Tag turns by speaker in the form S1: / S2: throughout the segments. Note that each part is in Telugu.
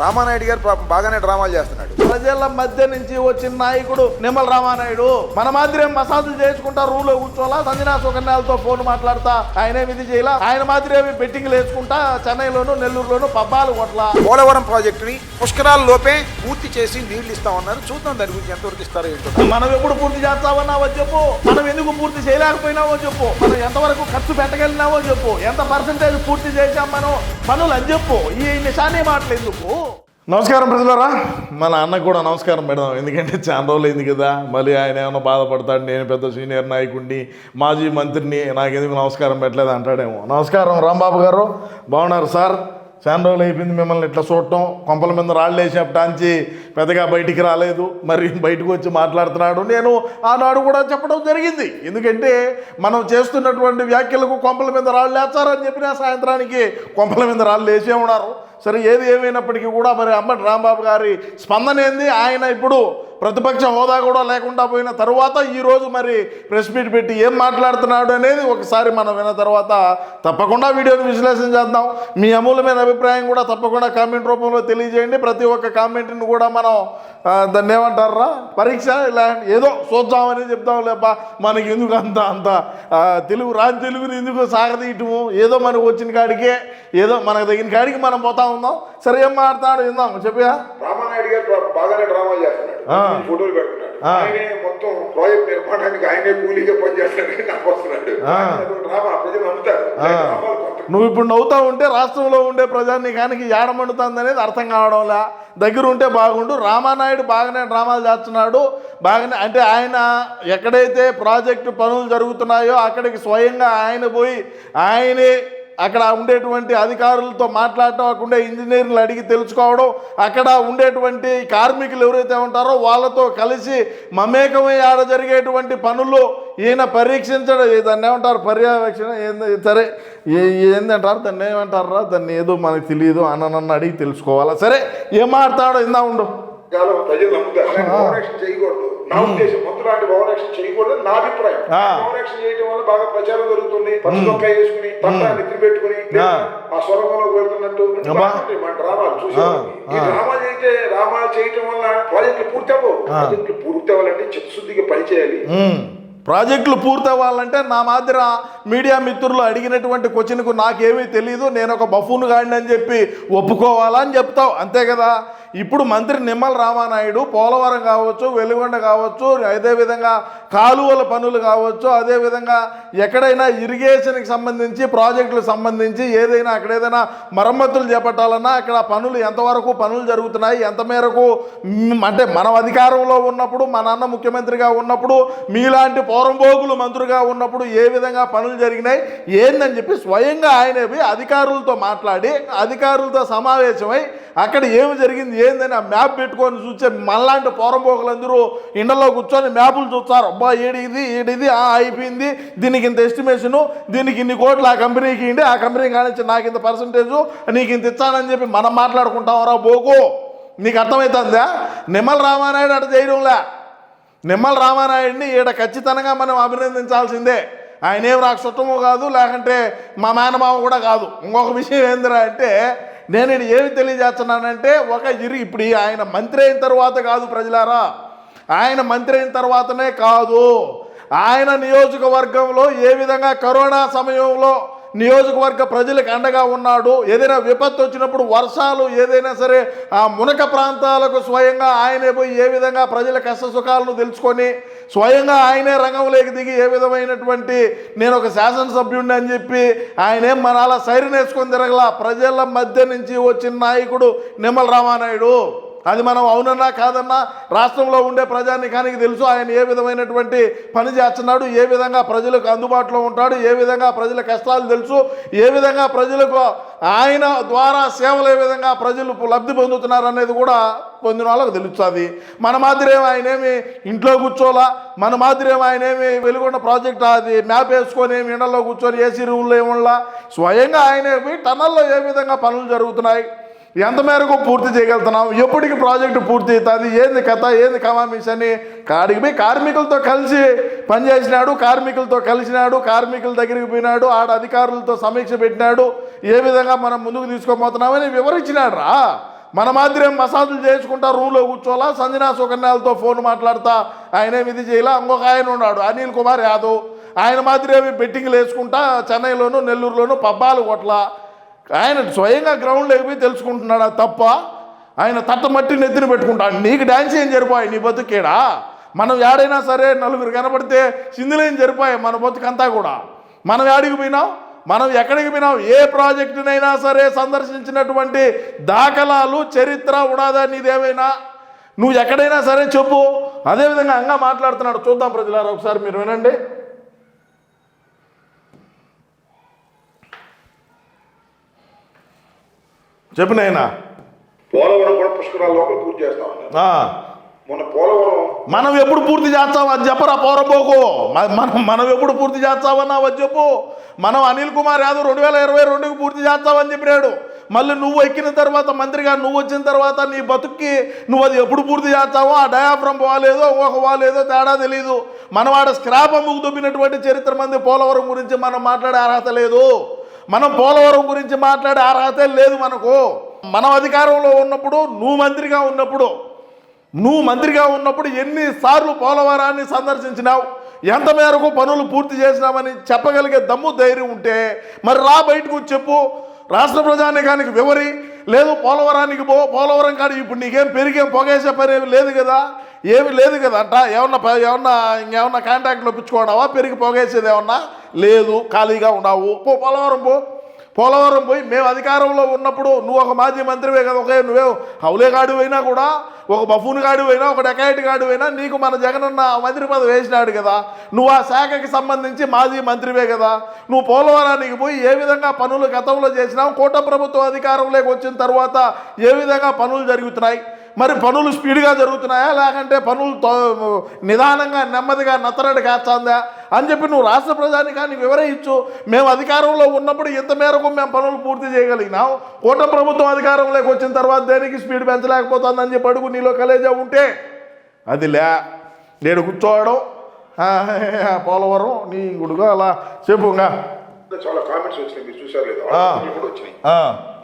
S1: రామానాయుడు గారు బాగానే డ్రామాలు చేస్తున్నాడు.
S2: ప్రజల మధ్య నుంచి వచ్చిన నాయకుడు నిమ్మల రామానాయుడు. మన మాదిరి మసాజులు చేసుకుంటా రూమ్లో కూర్చోలా, సంజనా సుకన్యాలతో ఫోన్ మాట్లాడతా ఆయనేమి ఇది చేయాల. ఆయన మాదిరి బెట్టింగ్లు వేసుకుంటా చెన్నైలోను నెల్లూరులోను పబ్బాలు కొట్ల.
S1: పోలవరం ప్రాజెక్టుని పుష్కరాల లోపే పూర్తి చేసి నీళ్లు ఇస్తామన్నారు. చూద్దాం దాని గురించి ఎంతవరకు ఇస్తారో ఏంటో.
S2: మనం ఎప్పుడు పూర్తి చేస్తామన్నావో చెప్పు, మనం ఎందుకు పూర్తి చేయలేకపోయినావో చెప్పు, మనం ఎంతవరకు ఖర్చు పెట్టగలిగినావో చెప్పు, ఎంత పర్సెంటేజ్ పూర్తి చేశాం మనం పనులు అని చెప్పు. ఈ నిశానే మాటలు ఎందుకు? నమస్కారం ప్రజలారా, మన అన్నకు కూడా నమస్కారం పెడదాం. ఎందుకంటే చాలా రోజులు అయింది కదా, మళ్ళీ ఆయన ఏమైనా బాధపడతాడు, నేను పెద్ద సీనియర్ నాయకుడిని మాజీ మంత్రిని, నాకెందుకు నమస్కారం పెట్టలేదు అంటాడేమో. నమస్కారం రాంబాబు గారు, బాగున్నారు సార్? చాలా రోజులు అయిపోయింది మిమ్మల్ని ఇట్లా చూడటం. కొంపల మీద రాళ్ళు వేసేపటాంచి పెద్దగా బయటికి రాలేదు, మరి బయటకు వచ్చి మాట్లాడుతున్నాడు. నేను ఆనాడు కూడా చెప్పడం జరిగింది, ఎందుకంటే మనం చేస్తున్నటువంటి వ్యాఖ్యలకు కొంపల మీద రాళ్ళు వేస్తారని చెప్పిన సాయంత్రానికి కొంపల మీద రాళ్ళు వేసే ఉన్నారు. సరే, ఏది ఏమైనప్పటికీ కూడా మరి అంబటి రాంబాబు గారి స్పందన ఏంది? ఆయన ఇప్పుడు ప్రతిపక్ష హోదా కూడా లేకుండా పోయిన తర్వాత ఈరోజు మరి ప్రెస్ మీట్ పెట్టి ఏం మాట్లాడుతున్నాడు అనేది ఒకసారి మనం విన్న తర్వాత తప్పకుండా వీడియోని విశ్లేషణ చేద్దాం. మీ అమూల్యమైన అభిప్రాయం కూడా తప్పకుండా కామెంట్ రూపంలో తెలియజేయండి. ప్రతి ఒక్క కామెంట్ని కూడా మనం దాన్ని ఏమంటారా, పరీక్ష ఇలా ఏదో చూద్దామని చెప్తాం లేపా, మనకి ఎందుకు అంత తెలుగు రాని తెలుగుని ఎందుకు సాగదీయటము, ఏదో మనకు వచ్చిన కాడికే ఏదో మనకు తగిన కాడికి మనం పోతా ఉందాం. సరే, ఏం మాట్లాడు విందాం. చెప్పా.
S1: రామానాయుడు గారు బాగానే డ్రామాలు చేస్తున్నాడు, ఫోటోలు పెడుతున్నాడు. ఆయనే మొత్తం ప్రాజెక్ట్ నిర్మాణానికి ఆయనే కూలీగా పనిచేస్తాడని నాకు వస్తున్నాడు. ప్రజలు నమ్ముతారు.
S2: నువ్వు ఇప్పుడు నవ్వుతా ఉంటే రాష్ట్రంలో ఉండే ప్రజానీకానికి ఏడమండుతుంది అనేది అర్థం కావడంలా. దగ్గర ఉంటే బాగుండు. రామానాయుడు బాగానే డ్రామాలు చేస్తున్నాడు, బాగానే అంటే ఆయన ఎక్కడైతే ప్రాజెక్టు పనులు జరుగుతున్నాయో అక్కడికి స్వయంగా ఆయన పోయి ఆయనే అక్కడ ఉండేటువంటి అధికారులతో మాట్లాడటం, అక్కడ ఉండే ఇంజనీర్లు అడిగి తెలుసుకోవడం, అక్కడ ఉండేటువంటి కార్మికులు ఎవరైతే ఉంటారో వాళ్ళతో కలిసి మమేకమై ఆడ జరిగేటువంటి పనులు ఈయన పరీక్షించడం, దాన్ని ఏమంటారు, పర్యవేక్షణ సరే ఏందంటారు దాన్ని, ఏమంటారా దాన్ని, ఏదో మనకు తెలియదు అన్ననన్ను అడిగి తెలుసుకోవాలా. సరే, ఏం మాట్లాడో ఇందా ఉండు.
S1: ప్రజలు నమ్ముతారు, ఓవరాక్షన్ చేయకూడదు. నా ఉద్దేశం మొత్తం లాంటి ఓవరాక్షన్ చేయకూడదు నా అభిప్రాయం. ఓవరాక్షన్ చేయడం వల్ల బాగా ప్రచారం జరుగుతుంది. పసుకొక్క వేసుకుని నెత్తి పెట్టుకుని ఆ స్వరంలో వెళ్తున్నట్టు మన డ్రామాలు చూసి ఈ డ్రామాలు చేయటం వల్ల ప్రాజెక్టులు పూర్తి అవ్వవు. ప్రాజెక్టులు పూర్తి అవ్వాలంటే చిత్తశుద్ధిగా పనిచేయాలి.
S2: ప్రాజెక్టులు పూర్తి అవ్వాలంటే నా మాదిర మీడియా మిత్రులు అడిగినటువంటి క్వశ్చన్కు నాకేమీ తెలియదు, నేను ఒక బఫూన్ గాడిని అని చెప్పి ఒప్పుకోవాలని చెప్తావు, అంతే కదా. ఇప్పుడు మంత్రి నిమ్మల రామానాయుడు పోలవరం కావచ్చు, వెలుగొండ కావచ్చు, అదేవిధంగా కాలువల పనులు కావచ్చు, అదేవిధంగా ఎక్కడైనా ఇరిగేషన్కి సంబంధించి ప్రాజెక్టులకు సంబంధించి ఏదైనా అక్కడ ఏదైనా మరమ్మతులు చేపట్టాలన్నా అక్కడ పనులు ఎంతవరకు పనులు జరుగుతున్నాయి, ఎంత మేరకు, అంటే మనం అధికారంలో ఉన్నప్పుడు మన అన్న ముఖ్యమంత్రిగా ఉన్నప్పుడు మీలాంటి పౌరంభోగులు మంత్రులుగా ఉన్నప్పుడు ఏ విధంగా పనులు జరిగినాయి ఏందని చెప్పి స్వయంగా ఆయనే అధికారులతో మాట్లాడి అధికారులతో సమావేశమై అక్కడ ఏమి జరిగింది ఏందని ఆ మ్యాప్ పెట్టుకొని చూస్తే మనలాంటి పౌరంభోగులందరూ ఇండలో కూర్చొని మ్యాపులు చూస్తారు. అబ్బా ఏడిది అయిపోయింది, దీనికి ఇంత ఎస్టిమేషను, దీనికి ఇన్ని కోట్లు ఆ కంపెనీకి ఇండి, ఆ కంపెనీ కానించి నాకు ఇంత పర్సంటేజు, నీకు ఇంత ఇచ్చానని చెప్పి మనం మాట్లాడుకుంటామరా బోకు. నీకు అర్థమవుతుందా? నిమ్మల రామానాయుడు అటు చేయడంలే. నిమ్మల రామానాయుడిని ఈడ ఖచ్చితంగా మనం అభినందించాల్సిందే. ఆయన ఏం నాకు చుట్టము కాదు, లేకంటే మా మేనమామ కూడా కాదు. ఇంకొక విషయం ఏందిరా అంటే, నేను ఇది ఏమి తెలియజేస్తున్నానంటే, ఇప్పుడు ఆయన మంత్రి అయిన తర్వాత కాదు ప్రజలారా, ఆయన మంత్రి అయిన తర్వాతనే కాదు, ఆయన నియోజకవర్గంలో ఏ విధంగా కరోనా సమయంలో నియోజకవర్గ ప్రజలకు అండగా ఉన్నాడు. ఏదైనా విపత్తు వచ్చినప్పుడు వర్షాలు ఏదైనా సరే ఆ మునక ప్రాంతాలకు స్వయంగా ఆయనే పోయి ఏ విధంగా ప్రజల కష్ట సుఖాలను తెలుసుకొని స్వయంగా ఆయనే రంగంలోకి దిగి ఏ విధమైనటువంటి నేను ఒక శాసనసభ్యుడిని అని చెప్పి ఆయనేం మన అలా సైరన్ వేసుకొని తిరగలా. ప్రజల మధ్య నుంచి వచ్చిన నాయకుడు నిమ్మల రామానాయుడు. అది మనం అవునన్నా కాదన్నా రాష్ట్రంలో ఉండే ప్రజానీకానికి తెలుసు ఆయన ఏ విధమైనటువంటి పని చేస్తున్నాడు, ఏ విధంగా ప్రజలకు అందుబాటులో ఉంటాడు, ఏ విధంగా ప్రజల కష్టాలు తెలుసు, ఏ విధంగా ప్రజలకు ఆయన ద్వారా సేవలు ఏ విధంగా ప్రజలు లబ్ధి పొందుతున్నారు అనేది కూడా పొందిన వాళ్ళకు తెలుస్తుంది. మన మాదిరేమో ఆయనేమి ఇంట్లో కూర్చోలా, మన మాదిరేమో ఆయనేమి వెలుగొండ ప్రాజెక్ట్ అది మ్యాప్ వేసుకొని ఏమి ఇండల్లో కూర్చొని ఏసీ రూమ్లో ఏముండా స్వయంగా ఆయనే పోయి టన్నల్లో ఏ విధంగా పనులు జరుగుతున్నాయి, ఎంత మేరకు పూర్తి చేయగలుగుతున్నాం, ఎప్పటికి ప్రాజెక్టు పూర్తి అవుతుంది, ఏంది కథ, ఏంది కమామిష్ అని కాడికి పోయి కార్మికులతో కలిసి పనిచేసినాడు, కార్మికులతో కలిసినాడు, కార్మికుల దగ్గరికి పోయినాడు, ఆడ అధికారులతో సమీక్ష పెట్టినాడు, ఏ విధంగా మనం ముందుకు తీసుకోబోతున్నామని వివరించినాడు రా. మన మాదిరి మసాజులు చేసుకుంటా రూమ్లో కూర్చోలా, సంజనా సుకన్యాలతో ఫోన్ మాట్లాడతా ఆయనేమి ఇది చేయాల. ఇంకొక ఆయన ఉన్నాడు అనిల్ కుమార్ యాదవ్, ఆయన మాదిరి అవి బెట్టింగ్లు వేసుకుంటా చెన్నైలోను నెల్లూరులోను పబ్బాలు కొట్లా. ఆయన స్వయంగా గ్రౌండ్లో పోయి తెలుసుకుంటున్నాడు. అది తప్ప ఆయన తట్టమట్టి నెత్తిన పెట్టుకుంటాడు. నీకు డ్యాన్స్ ఏం జరిపోయి నీ బతుకేడా? మనం ఏడైనా సరే నలుగురు కనబడితే సింధులేం జరిపోయాయి మన బతుకంతా కూడా. మనం ఏడికి పోయినాం, మనం ఎక్కడికి పోయినాం, ఏ ప్రాజెక్టునైనా సరే సందర్శించినటువంటి దాఖలాలు చరిత్ర ఉన్నదా నీదేమైనా? నువ్వు ఎక్కడైనా సరే చెప్పు. అదేవిధంగా అంగా మాట్లాడుతున్నాడు, చూద్దాం ప్రజలారా ఒకసారి మీరు వినండి. చెప్పు నాయనా.
S1: పోలవరం కూడా పుష్కరాల లోపల పూర్తి చేస్తా ఉన్నారు. మొన్న పోలవరం
S2: మనం ఎప్పుడు పూర్తి చేస్తాం అది చెప్పరా పోరపోకు. మనం ఎప్పుడు పూర్తి చేస్తామన్నా అది చెప్పు. మనం అనిల్ కుమార్ యాదవ్ 2022కి పూర్తి చేస్తామని చెప్పినాడు. మళ్ళీ నువ్వు ఎక్కిన తర్వాత మంత్రిగా నువ్వు వచ్చిన తర్వాత నీ బతుక్కి నువ్వు అది ఎప్పుడు పూర్తి చేస్తావో ఆ డయాఫ్రమ్ పోలేదో ఒక వాలేదో తేడా తెలీదు. మనం ఆడ స్క్రాప్ అమ్ముకు దొబ్బినటువంటి చరిత్ర మంది పోలవరం గురించి మనం మాట్లాడే అర్హత లేదు. మనం పోలవరం గురించి మాట్లాడే అర్హత లేదు మనకు. మనం అధికారంలో ఉన్నప్పుడు నువ్వు మంత్రిగా ఉన్నప్పుడు ఎన్నిసార్లు పోలవరాన్ని సందర్శించినావు, ఎంత మేరకు పనులు పూర్తి చేసినామని చెప్పగలిగే దమ్ము ధైర్యం ఉంటే మరి రా బయటకు చెప్పు. రాష్ట్ర ప్రజానీకానికి వివరి. లేదు పోలవరానికి పోలవరం కాదు ఇప్పుడు నీకేం పెరిగేం పొగేసే పని ఏమి లేదు కదా, ఏమి లేదు కదా అంట. ఇంకేమన్నా కాంటాక్ట్లో పిచ్చుకోవడావా? పెరిగి పొగేసేది ఏమన్నా లేదు, ఖాళీగా ఉన్నావు. పోలవరం పోయి మేము అధికారంలో ఉన్నప్పుడు నువ్వు ఒక మాజీ మంత్రివే కదా, నువ్వే హౌలే గాడి అయినా కూడా, ఒక బఫూన్ గాడి అయినా, ఒక డెకాయిట్ గాడి అయినా నీకు మన జగనన్న మంత్రి పదవి వేసినాడు కదా. నువ్వు ఆ శాఖకి సంబంధించి మాజీ మంత్రివే కదా. నువ్వు పోలవరానికి పోయి ఏ విధంగా పనులు గతంలో చేసినావు, కూటమి ప్రభుత్వం అధికారంలోకి వచ్చిన తర్వాత ఏ విధంగా పనులు జరుగుతున్నాయి, మరి పనులు స్పీడ్గా జరుగుతున్నాయా లేకంటే పనులు నిదానంగా నెమ్మదిగా నత్తరడి కాస్తుందా అని చెప్పి నువ్వు రాష్ట్ర ప్రజానికానికి వివరించు. మేము అధికారంలో ఉన్నప్పుడు ఇంత మేరకు మేము పనులు పూర్తి చేయగలిగినాం, కూటమి ప్రభుత్వం అధికారంలోకి వచ్చిన తర్వాత దేనికి స్పీడ్ పెంచలేకపోతుందని చెప్పి అడుగు. నీలో కలేజా ఉంటే అది నేను కూర్చోవడం పోలవరం నీ గుడుగా అలా చెప్పుగా.
S1: చాలా కామెంట్స్ వచ్చినాయి, మీరు చూసారు లేదు? వచ్చినాయి.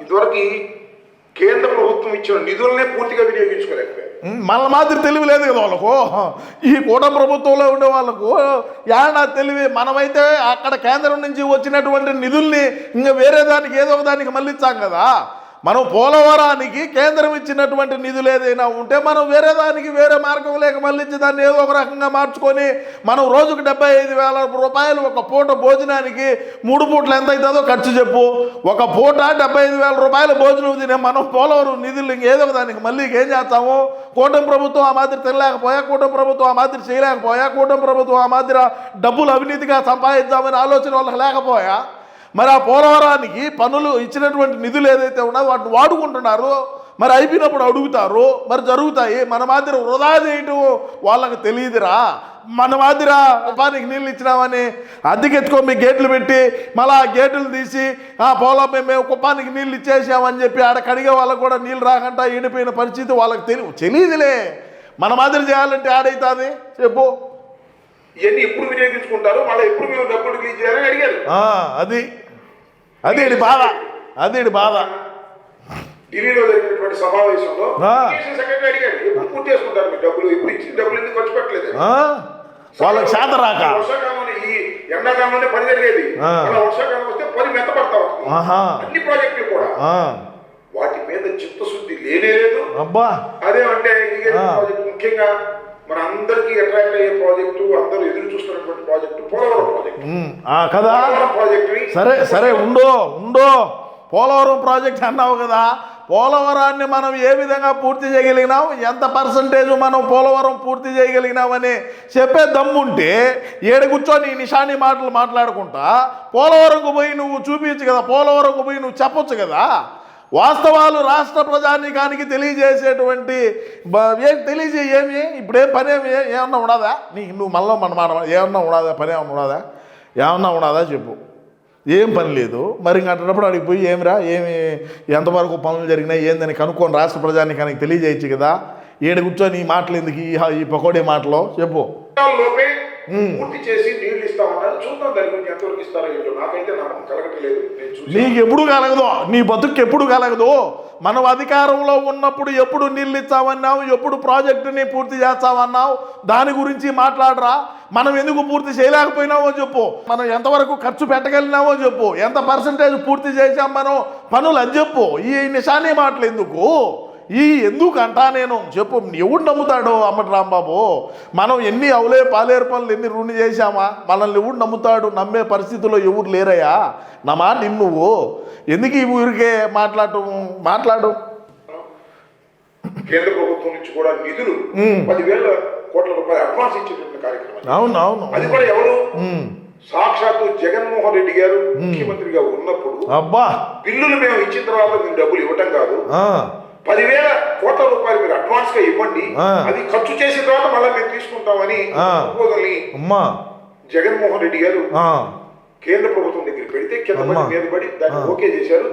S1: ఇదివరకు కేంద్ర ప్రభుత్వం ఇచ్చిన నిధులనే పూర్తిగా వినియోగించుకోలేకపోయారు.
S2: మన మాదిరి తెలివి లేదు కదా వాళ్ళకు. ఈ కూటమి ప్రభుత్వంలో ఉండే వాళ్ళకు ఏడా తెలివి. మనమైతే అక్కడ కేంద్రం నుంచి వచ్చినటువంటి నిధుల్ని ఇంకా వేరే దానికి ఏదో ఒక దానికి మళ్ళించాం కదా. మనం పోలవరానికి కేంద్రం ఇచ్చినటువంటి నిధులు ఏదైనా ఉంటే మనం వేరే దానికి వేరే మార్గం లేక మళ్ళించి దాన్ని ఏదో ఒక రకంగా మార్చుకొని మనం రోజుకు 75,000 రూపాయలు ఒక పూట భోజనానికి 3 పూటలు ఎంత అవుతుందో ఖర్చు చెప్పు. ఒక పూట 75,000 రూపాయల భోజనం తినే మనం పోలవరం నిధులు ఇంకేదో ఒక దానికి మళ్ళీ ఏం చేస్తాము? కూటమి ప్రభుత్వం ఆ మాదిరి తినలేకపోయా, కూటమి ప్రభుత్వం ఆ మాదిరి చేయలేకపోయా, కూటమి ప్రభుత్వం ఆ మాదిరి డబ్బులు అవినీతిగా సంపాదిద్దామని ఆలోచన వాళ్ళకి లేకపోయా, మరి ఆ పోలవరానికి పనులు ఇచ్చినటువంటి నిధులు ఏదైతే ఉన్నదో వాటిని వాడుకుంటున్నారు. మరి అయిపోయినప్పుడు అడుగుతారు, మరి జరుగుతాయి. మన మాదిరి వృధా చేయటం వాళ్ళకి తెలియదురా. మన మాదిర కుప్పానికి నీళ్ళు ఇచ్చినామని అద్దెకెత్తుకో మీ గేట్లు పెట్టి మళ్ళీ ఆ గేట్లు తీసి మేము కుప్పానికి నీళ్ళు ఇచ్చేసామని చెప్పి ఆడ కడిగే వాళ్ళకు కూడా నీళ్ళు రాకుండా ఎండిపోయిన పరిస్థితి వాళ్ళకి తెలియదులే. మన మాదిరి చేయాలంటే ఆడైతుంది చెప్పు.
S1: ఇవన్నీ ఎప్పుడు వినియోగించుకుంటారు, మళ్ళీ ఎప్పుడు మేము డబ్బులు రిలీజ్ చేయాలని అడిగారు.
S2: అది బాధ.
S1: ఢిల్లీలో జరిగినటువంటి సమావేశంలో సెక్రటరీ అడిగాడు, ఎప్పుడు పూర్తి చేసుకుంటారు మీరు డబ్బులు, ఇప్పుడు ఇచ్చిన డబ్బులు ఎందుకు ఖర్చు పెట్టలేదు?
S2: వాళ్ళకి శాత రాక
S1: వర్షాకాలంలో ఈ ఎండాకాలంలోనే పని జరిగేది, వర్షాకాలం వస్తే పని మెత్తపడతా ఉంటుంది. అన్ని ప్రాజెక్టులు కూడా వాటి మీద చిత్తశుద్ధి లేనేలేదు. అదేమంటే ప్రాజెక్టు ముఖ్యంగా మన అందరికీ అట్రాక్ట్ అయ్యే ప్రాజెక్టు, అందరూ ఎదురు చూస్తున్నటువంటి ప్రాజెక్టు పోలవరం ప్రాజెక్టు
S2: కదా. సరే ఉండో పోలవరం ప్రాజెక్ట్ అన్నావు కదా. పోలవరాన్ని మనం ఏ విధంగా పూర్తి చేయగలిగినాం, ఎంత పర్సంటేజ్ మనం పోలవరం పూర్తి చేయగలిగినామని చెప్పే దమ్ముంటే ఏడు కూర్చొని నిషాని మాటలు మాట్లాడుకుంటా పోలవరంకు పోయి నువ్వు చూపించు కదా, పోలవరంకు పోయి నువ్వు చెప్పొచ్చు కదా. వాస్తవాలు రాష్ట్ర ప్రజానీకానికి తెలియజేసేటువంటి ఏమి ఇప్పుడేం పని ఏమన్నా ఉన్నదా నీకు? నువ్వు మళ్ళీ ఏమన్నా ఉన్నదా పని ఏమన్నా ఉన్నదా చెప్పు. ఏం పని లేదు. మరి ఇంక అట్టేటప్పుడు అడిగి పోయి ఏమి ఎంతవరకు పనులు జరిగినాయి ఏందని కనుక్కొని రాష్ట్ర ప్రజానీకానికి తెలియజేయచ్చు కదా. ఏడు కూర్చొని ఈ మాటలు ఎందుకు, ఈ పకోడీ మాటలో చెప్పు.
S1: పూర్తి చేసి నీళ్లు ఇస్తామన్నారు. చూద్దాం దాని గురించి ఎంతవరకు ఇస్తారో ఏంటో. నాకైతే నమ్మకం కలగట్లేదు.
S2: నీకు ఎప్పుడు కలగదు, నీ బతుకు ఎప్పుడు కలగదు. మనం అధికారంలో ఉన్నప్పుడు ఎప్పుడు నీళ్ళు ఇచ్చామన్నావు, ఎప్పుడు ప్రాజెక్టుని పూర్తి చేస్తామన్నావు, దాని గురించి మాట్లాడరా. మనం ఎందుకు పూర్తి చేయలేకపోయినామో చెప్పు, మనం ఎంతవరకు ఖర్చు పెట్టగలిగినామో చెప్పు, ఎంత పర్సంటేజ్ పూర్తి చేసాం మనం పనులు అని చెప్పు. ఈ నిశానీ మాటలు ఎందుకు, ఎందుకు అంటా నేను చెప్పు. ఎవడు నమ్ముతాడు అమ్మటి రాంబాబు? మనం ఎన్ని అవులే పాలేరు పనులు ఎన్ని రుణి చేశామా? మనల్ని ఎవడు నమ్ముతాడు? నమ్మే పరిస్థితిలో ఎవరు లేరయ్యా. నా మాట నువ్వు ఎందుకు ఈ ఊరికే మాట్లాడు.
S1: కేంద్ర ప్రభుత్వం నుంచి కూడా నిధులు 10,000 కోట్ల రూపాయలు అడ్వాన్స్ ఇచ్చేటువంటి కార్యక్రమం.
S2: అవును.
S1: అది కూడా ఎవరు? సాక్షాత్తు జగన్మోహన్ రెడ్డి గారు ముఖ్యమంత్రిగా ఉన్నప్పుడు బిల్లులు మేము ఇచ్చిన తర్వాత మీరు డబ్బులు ఇవ్వటం కాదు, 10,000 కోట్ల రూపాయలు మీరు అడ్వాన్స్ గా ఇవ్వండి, అది ఖర్చు చేసిన తర్వాత మళ్ళీ మేము తీసుకుంటామని జగన్మోహన్ రెడ్డి గారు కేంద్ర ప్రభుత్వం దగ్గర పెడితే కింద మీద పడి దాన్ని ఓకే చేశారు.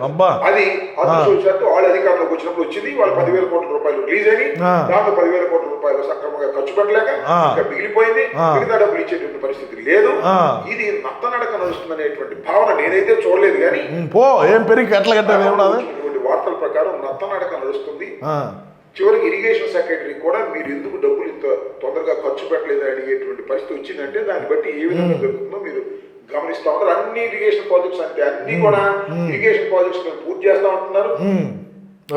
S1: అది అదృష్టవశాత్తు వాళ్ళ అధికారంలోకి వచ్చినప్పుడు వచ్చింది. వాళ్ళు 10,000 కోట్ల రూపాయలు రిలీజ్ అని దాంట్లో 10,000 కోట్ల రూపాయలు సక్రమంగా ఖర్చు పెట్టలేక ఇంకా మిగిలిపోయింది. మిగతా డబ్బులు ఇచ్చేటువంటి పరిస్థితి లేదు. ఇది నత్తనడక నడుస్తుందనేటువంటి భావన నేనైతే చూడలేదు. కానీ వార్తల ప్రకారం నత్తనడక నడుస్తుంది. చివరికి ఇరిగేషన్ సెక్రటరీ కూడా మీరు ఎందుకు డబ్బులు ఇంత తొందరగా ఖర్చు పెట్టలేదు అడిగేటువంటి పరిస్థితి వచ్చిందంటే దాన్ని బట్టి ఏ విధంగా జరుగుతుందో మీరు గమనిస్తా ఉంటారు. అన్ని ఇరిగేషన్ ప్రాజెక్ట్స్ అంటే అన్ని కూడా ఇరిగేషన్ ప్రాజెక్ట్స్ పూర్తి చేస్తా ఉంటున్నారు.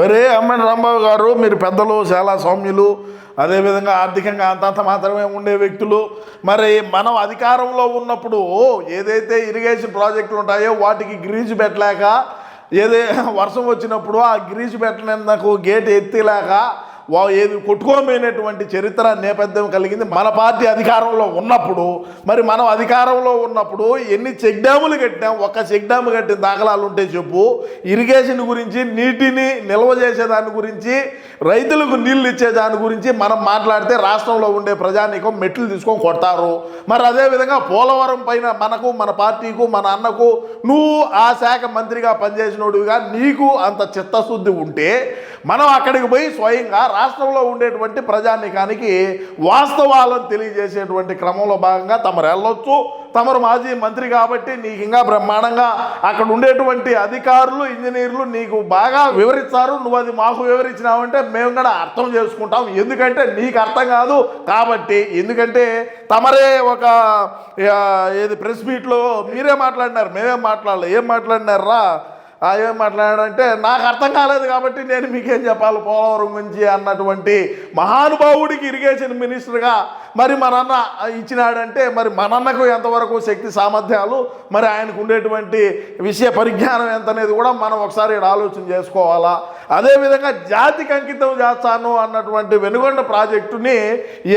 S2: ఒరే అమ్మటి రాంబాబు గారు, మీరు పెద్దలు, చాలా సౌమ్యులు, అదేవిధంగా ఆర్థికంగా అంతంత మాత్రమే ఉండే వ్యక్తులు. మరి మనం అధికారంలో ఉన్నప్పుడు ఏదైతే ఇరిగేషన్ ప్రాజెక్టులు ఉంటాయో వాటికి గ్రీజు పెట్టలేక, వర్షం వచ్చినప్పుడు ఆ గ్రీజు పెట్టినందుకు గేట్ ఎత్తిలేక ఏది కొట్టుకోమైనటువంటి చరిత్ర నేపథ్యం కలిగింది మన పార్టీ అధికారంలో ఉన్నప్పుడు. మరి మనం అధికారంలో ఉన్నప్పుడు ఎన్ని చెక్ డ్యాములు కట్టాం? ఒక్క చెక్ డ్యాము కట్టిన దాఖలాలు ఉంటే చెప్పు. ఇరిగేషన్ గురించి, నీటిని నిల్వ చేసేదాని గురించి, రైతులకు నీళ్ళు ఇచ్చే దాని గురించి మనం మాట్లాడితే రాష్ట్రంలో ఉండే ప్రజానీకం మెట్లు తీసుకొని కొడతారు. మరి అదేవిధంగా పోలవరం పైన మనకు, మన పార్టీకు, మన అన్నకు, నువ్వు ఆ శాఖ మంత్రిగా పనిచేసినోడుగా నీకు అంత చిత్తశుద్ధి ఉంటే మనం అక్కడికి పోయి స్వయంగా రాష్ట్రంలో ఉండేటువంటి ప్రజానీకానికి వాస్తవాలను తెలియజేసేటువంటి క్రమంలో భాగంగా తమరు వెళ్ళొచ్చు. తమరు మాజీ మంత్రి కాబట్టి నీకు ఇంకా బ్రహ్మాండంగా అక్కడ ఉండేటువంటి అధికారులు, ఇంజనీర్లు నీకు బాగా వివరిస్తారు. నువ్వు అది మాకు వివరించినావంటే మేము కూడా అర్థం చేసుకుంటాం. ఎందుకంటే నీకు అర్థం కాదు కాబట్టి. ఎందుకంటే తమరే ఒక ప్రెస్ మీట్లో మీరే మాట్లాడినారు, మేమేం మాట్లాడలేదు. ఏం మాట్లాడినారా? ఏం మాట్లాడాడంటే నాకు అర్థం కాలేదు కాబట్టి నేను మీకేం చెప్పాలి పోలవరం గురించి అన్నటువంటి మహానుభావుడికి ఇరిగేషన్ మినిస్టర్గా మరి మనన్న ఇచ్చినాడంటే మరి మనన్నకు ఎంతవరకు శక్తి సామర్థ్యాలు, మరి ఆయనకు ఉండేటువంటి విషయ పరిజ్ఞానం ఎంత అనేది కూడా మనం ఒకసారి ఆలోచన చేసుకోవాలా. అదేవిధంగా జాతికి అంకితం చేస్తాను అన్నటువంటి వెనుగొండ ప్రాజెక్టుని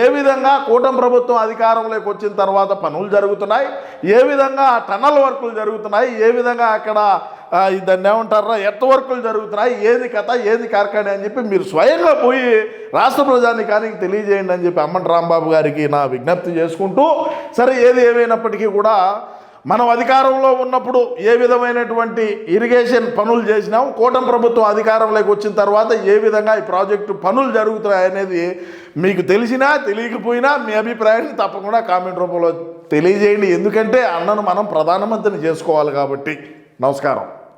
S2: ఏ విధంగా కూటమి ప్రభుత్వం అధికారంలోకి వచ్చిన తర్వాత పనులు జరుగుతున్నాయి, ఏ విధంగా టన్నల్ వర్కులు జరుగుతున్నాయి, ఏ విధంగా అక్కడ దాన్ని ఏమంటారా ఎర్త్ వర్కులు జరుగుతున్నాయి, ఏది కథ, ఏది కార్ఖానే అని చెప్పి మీరు స్వయంగా పోయి రాష్ట్ర ప్రజానీకానికి తెలియజేయండి అని చెప్పి అమ్మటి రాంబాబు గారికి నా విజ్ఞప్తి చేసుకుంటూ, సరే ఏది ఏమైనప్పటికీ కూడా మనం అధికారంలో ఉన్నప్పుడు ఏ విధమైనటువంటి ఇరిగేషన్ పనులు చేసినాం, కూటమి ప్రభుత్వం అధికారంలోకి వచ్చిన తర్వాత ఏ విధంగా ఈ ప్రాజెక్టు పనులు జరుగుతున్నాయి అనేది మీకు తెలిసినా తెలియకపోయినా మీ అభిప్రాయాన్ని తప్పకుండా కామెంట్ రూపంలో తెలియజేయండి. ఎందుకంటే అన్నను మనం ప్రధానమంత్రిని చేసుకోవాలి కాబట్టి. నమస్కారం.